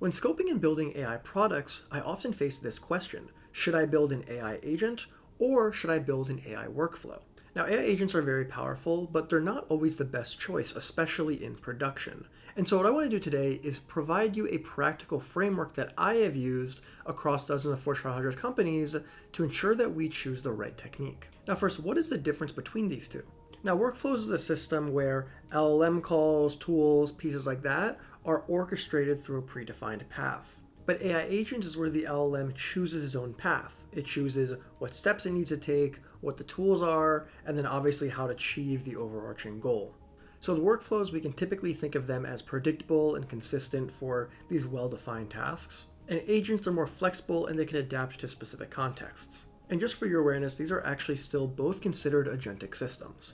When scoping and building AI products, I often face this question: should I build an AI agent or should I build an AI workflow? Now, AI agents are very powerful, but they're not always the best choice, especially in production. And so what I want to do today is provide you a practical framework that I have used across dozens of Fortune 500 companies to ensure that we choose the right technique. Now, first, what is the difference between these two? Now, workflows is a system where LLM calls, tools, pieces like that are orchestrated through a predefined path. But AI agents is where the LLM chooses its own path. It chooses what steps it needs to take, what the tools are, and then obviously how to achieve the overarching goal. So the workflows, we can typically think of them as predictable and consistent for these well-defined tasks. And agents are more flexible and they can adapt to specific contexts. And just for your awareness, these are actually still both considered agentic systems.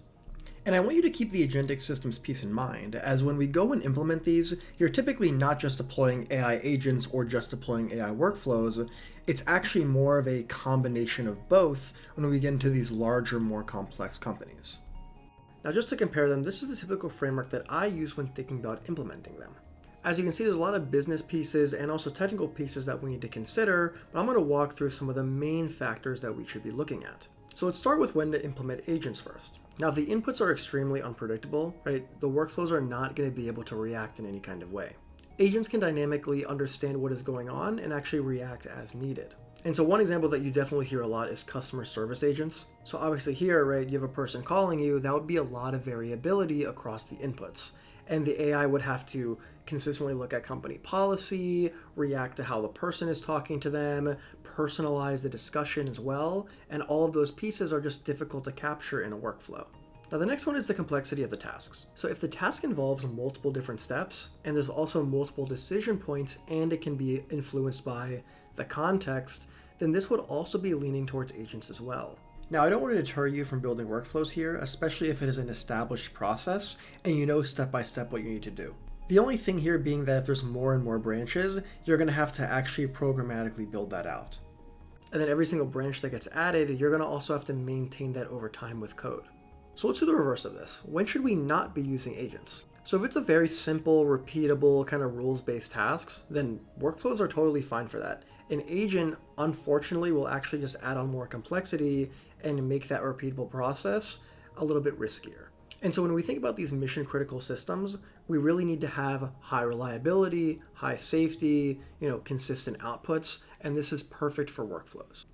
And I want you to keep the agentic systems piece in mind, as when we go and implement these, you're typically not just deploying AI agents or just deploying AI workflows. It's actually more of a combination of both when we get into these larger, more complex companies. Now, just to compare them, this is the typical framework that I use when thinking about implementing them. As you can see, there's a lot of business pieces and also technical pieces that we need to consider, but I'm going to walk through some of the main factors that we should be looking at. So let's start with when to implement agents first. Now, if the inputs are extremely unpredictable, right, the workflows are not going to be able to react in any kind of way. Agents can dynamically understand what is going on and actually react as needed. And so one example that you definitely hear a lot is customer service agents. So obviously here, right, you have a person calling you, that would be a lot of variability across the inputs. And the AI would have to consistently look at company policy, react to how the person is talking to them, personalize the discussion as well, and all of those pieces are just difficult to capture in a workflow. Now, the next one is the complexity of the tasks. So if the task involves multiple different steps, and there's also multiple decision points, and it can be influenced by the context, then this would also be leaning towards agents as well. Now, I don't want to deter you from building workflows here, especially if it is an established process and you know step by step what you need to do. The only thing here being that if there's more and more branches, you're going to have to actually programmatically build that out. And then every single branch that gets added, you're going to also have to maintain that over time with code. So let's do the reverse of this. When should we not be using agents? So if it's a very simple, repeatable, kind of rules-based tasks, then workflows are totally fine for that. An agent, unfortunately, will actually just add on more complexity and make that repeatable process a little bit riskier. And so when we think about these mission-critical systems, we really need to have high reliability, high safety, consistent outputs, and this is perfect for workflows.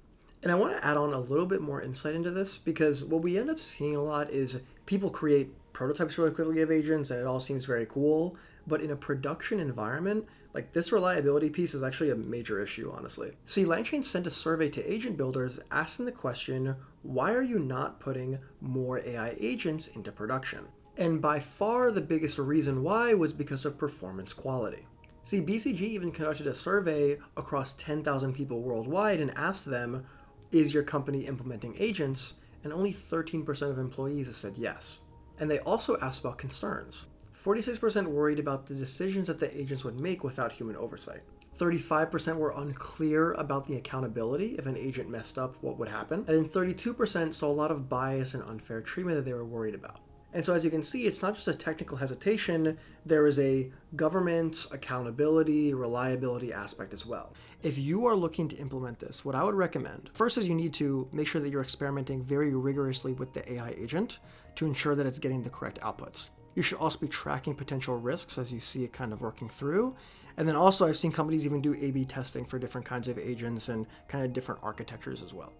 And I want to add on a little bit more insight into this because what we end up seeing a lot is people create prototypes really quickly of agents and it all seems very cool, but in a production environment, like this reliability piece is actually a major issue, honestly. See, LangChain sent a survey to agent builders asking the question, why are you not putting more AI agents into production? And by far the biggest reason why was because of performance quality. See, BCG even conducted a survey across 10,000 people worldwide and asked them, is your company implementing agents? And only 13% of employees said yes. And they also asked about concerns. 46% worried about the decisions that the agents would make without human oversight. 35% were unclear about the accountability. If an agent messed up, what would happen? And then 32% saw a lot of bias and unfair treatment that they were worried about. And so as you can see, it's not just a technical hesitation, there is a governance, accountability, reliability aspect as well. If you are looking to implement this, what I would recommend, first is you need to make sure that you're experimenting very rigorously with the AI agent to ensure that it's getting the correct outputs. You should also be tracking potential risks as you see it kind of working through. And then also I've seen companies even do A/B testing for different kinds of agents and kind of different architectures as well.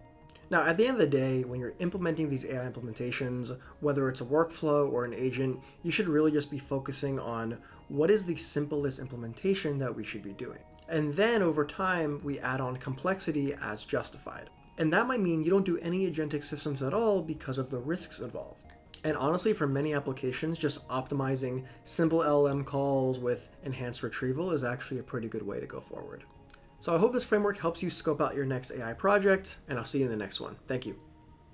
Now, at the end of the day, when you're implementing these AI implementations, whether it's a workflow or an agent, you should really just be focusing on what is the simplest implementation that we should be doing. And then over time, we add on complexity as justified. And that might mean you don't do any agentic systems at all because of the risks involved. And honestly, for many applications, just optimizing simple LLM calls with enhanced retrieval is actually a pretty good way to go forward. So I hope this framework helps you scope out your next AI project, and I'll see you in the next one. Thank you.